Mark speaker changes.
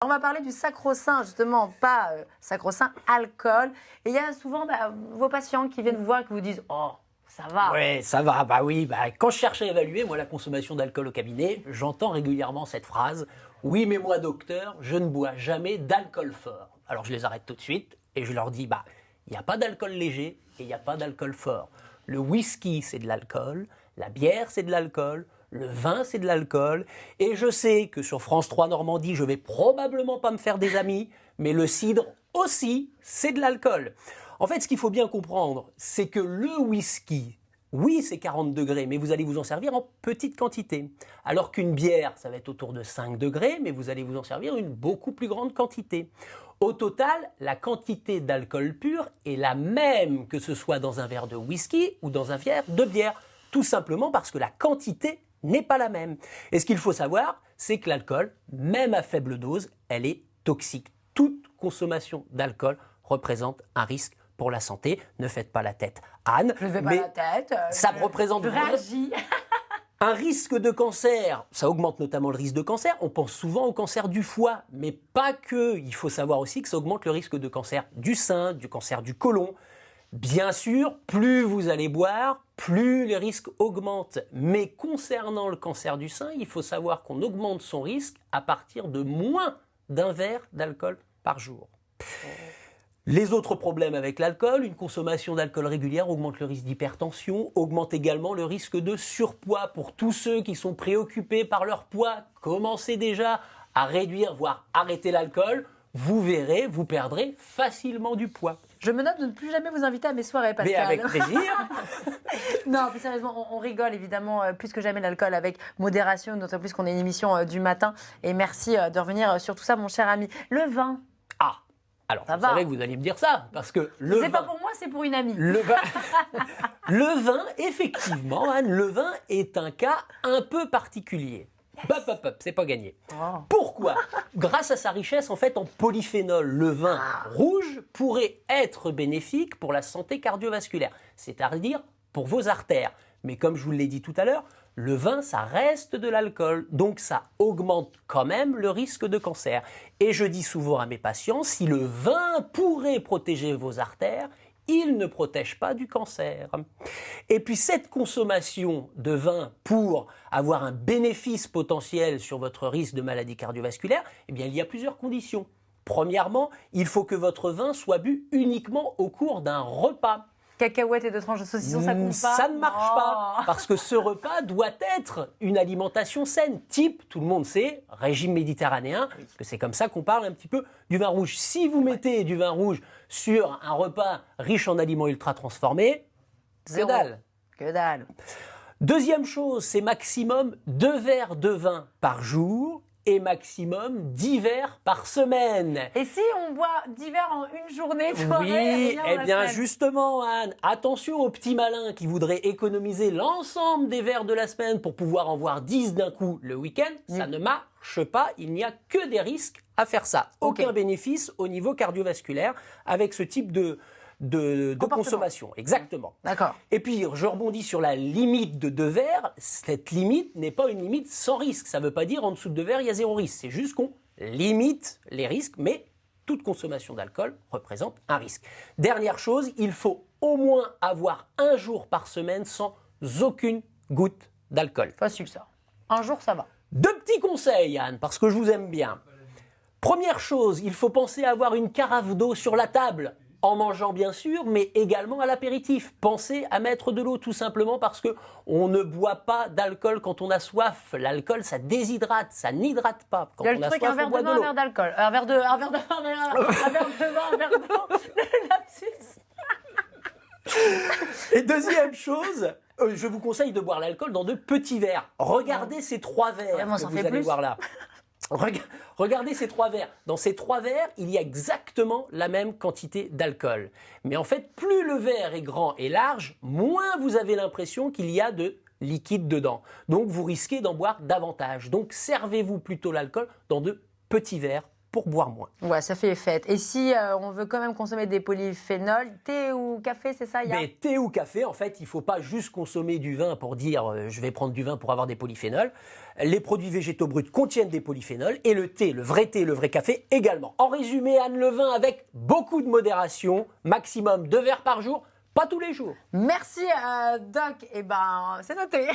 Speaker 1: on va parler du sacro-saint, justement, pas sacro-saint alcool. Et il y a souvent vos patients qui viennent vous voir et qui vous disent « Oh, ça va ».
Speaker 2: Oui, ça va. Bah oui, quand je cherche à évaluer, moi, la consommation d'alcool au cabinet, j'entends régulièrement cette phrase « Oui, mais moi, docteur, je ne bois jamais d'alcool fort ». Alors, je les arrête tout de suite et je leur dis « il n'y a pas d'alcool léger et il n'y a pas d'alcool fort. Le whisky, c'est de l'alcool, la bière, c'est de l'alcool, le vin, c'est de l'alcool. Et je sais que sur France 3 Normandie, je vais probablement pas me faire des amis, mais le cidre aussi, c'est de l'alcool. » En fait, ce qu'il faut bien comprendre, c'est que le whisky, oui, c'est 40 degrés, mais vous allez vous en servir en petite quantité. Alors qu'une bière, ça va être autour de 5 degrés, mais vous allez vous en servir une beaucoup plus grande quantité. Au total, la quantité d'alcool pur est la même que ce soit dans un verre de whisky ou dans un verre de bière, tout simplement parce que la quantité n'est pas la même. Et ce qu'il faut savoir, c'est que l'alcool, même à faible dose, elle est toxique. Toute consommation d'alcool représente un risque pour la santé. Ne faites pas la tête, Anne.
Speaker 1: Je ne fais pas la tête.
Speaker 2: Ça représente
Speaker 1: je réagis.
Speaker 2: Un risque de cancer. Ça augmente notamment le risque de cancer. On pense souvent au cancer du foie, mais pas que. Il faut savoir aussi que ça augmente le risque de cancer du sein, du cancer du côlon. Bien sûr, plus vous allez boire, plus les risques augmentent. Mais concernant le cancer du sein, il faut savoir qu'on augmente son risque à partir de moins d'un verre d'alcool par jour. Les autres problèmes avec l'alcool, une consommation d'alcool régulière augmente le risque d'hypertension, augmente également le risque de surpoids. Pour tous ceux qui sont préoccupés par leur poids, commencez déjà à réduire, voire arrêter l'alcool. Vous verrez, vous perdrez facilement du poids.
Speaker 1: Je me note de ne plus jamais vous inviter à mes soirées, Pascal.
Speaker 2: Mais avec plaisir.
Speaker 1: Non, mais sérieusement, on rigole évidemment plus que jamais l'alcool avec modération, d'autant plus qu'on est une émission du matin. Et merci de revenir sur tout ça, mon cher ami. Le vin.
Speaker 2: Ah, alors vous savez que vous allez me dire ça, parce que le vin...
Speaker 1: C'est pas pour moi, c'est pour une amie.
Speaker 2: Le vin, effectivement, Anne, le vin est un cas un peu particulier. Yes. Hop, c'est pas gagné. Oh. Pourquoi? Grâce à sa richesse en fait en polyphénol, le vin rouge pourrait être bénéfique pour la santé cardiovasculaire, c'est-à-dire pour vos artères. Mais comme je vous l'ai dit tout à l'heure, le vin, ça reste de l'alcool, donc ça augmente quand même le risque de cancer. Et je dis souvent à mes patients, si le vin pourrait protéger vos artères, il ne protège pas du cancer. Et puis cette consommation de vin pour avoir un bénéfice potentiel sur votre risque de maladie cardiovasculaire, eh bien il y a plusieurs conditions. Premièrement, il faut que votre vin soit bu uniquement au cours d'un repas.
Speaker 1: Cacahuètes et 2 tranches de saucisson, ça compte pas?
Speaker 2: Ça ne marche pas, parce que ce repas doit être une alimentation saine, type, tout le monde sait, régime méditerranéen, parce que c'est comme ça qu'on parle un petit peu du vin rouge. Si vous mettez du vin rouge sur un repas riche en aliments ultra transformés, que dalle.
Speaker 1: Que dalle.
Speaker 2: Deuxième chose, c'est maximum 2 verres de vin par jour et maximum 10 verres par semaine.
Speaker 1: Et si on boit 10 verres en une journée,
Speaker 2: oui, eh bien justement, Anne, attention aux petits malins qui voudraient économiser l'ensemble des verres de la semaine pour pouvoir en boire 10 d'un coup le week-end. Ça ne marche pas, il n'y a que des risques à faire ça. Aucun bénéfice au niveau cardiovasculaire avec ce type de consommation. Exactement.
Speaker 1: D'accord.
Speaker 2: Et puis, je rebondis sur la limite de 2 verres. Cette limite n'est pas une limite sans risque. Ça ne veut pas dire en dessous de 2 verres, il y a 0 risque. C'est juste qu'on limite les risques, mais toute consommation d'alcool représente un risque. Dernière chose, il faut au moins avoir 1 jour par semaine sans aucune goutte d'alcool.
Speaker 1: Facile ça. 1 jour, ça va.
Speaker 2: 2 petits conseils, Anne, parce que je vous aime bien. Première chose, il faut penser à avoir une carafe d'eau sur la table. En mangeant bien sûr, mais également à l'apéritif. Pensez à mettre de l'eau tout simplement parce que on ne boit pas d'alcool quand on a soif. L'alcool, ça déshydrate, ça n'hydrate pas. Quand on a soif, on boit de l'eau.
Speaker 1: Un verre d'alcool, un verre de vin, un verre d'eau.
Speaker 2: Et deuxième chose, je vous conseille de boire l'alcool dans de petits verres. Regardez ces 3 verres que vous allez voir là. Regardez ces 3 verres. Dans ces 3 verres, il y a exactement la même quantité d'alcool. Mais en fait, plus le verre est grand et large, moins vous avez l'impression qu'il y a de liquide dedans. Donc vous risquez d'en boire davantage. Donc servez-vous plutôt l'alcool dans de petits verres pour boire moins.
Speaker 1: Ouais, ça fait fête. Et si on veut quand même consommer des polyphénols, thé ou café, c'est ça?
Speaker 2: Mais thé ou café, en fait, il ne faut pas juste consommer du vin pour dire je vais prendre du vin pour avoir des polyphénols. Les produits végétaux bruts contiennent des polyphénols et le thé, le vrai café également. En résumé, Anne, le vin avec beaucoup de modération, maximum 2 verres par jour, pas tous les jours.
Speaker 1: Merci Doc. Eh ben, c'est noté.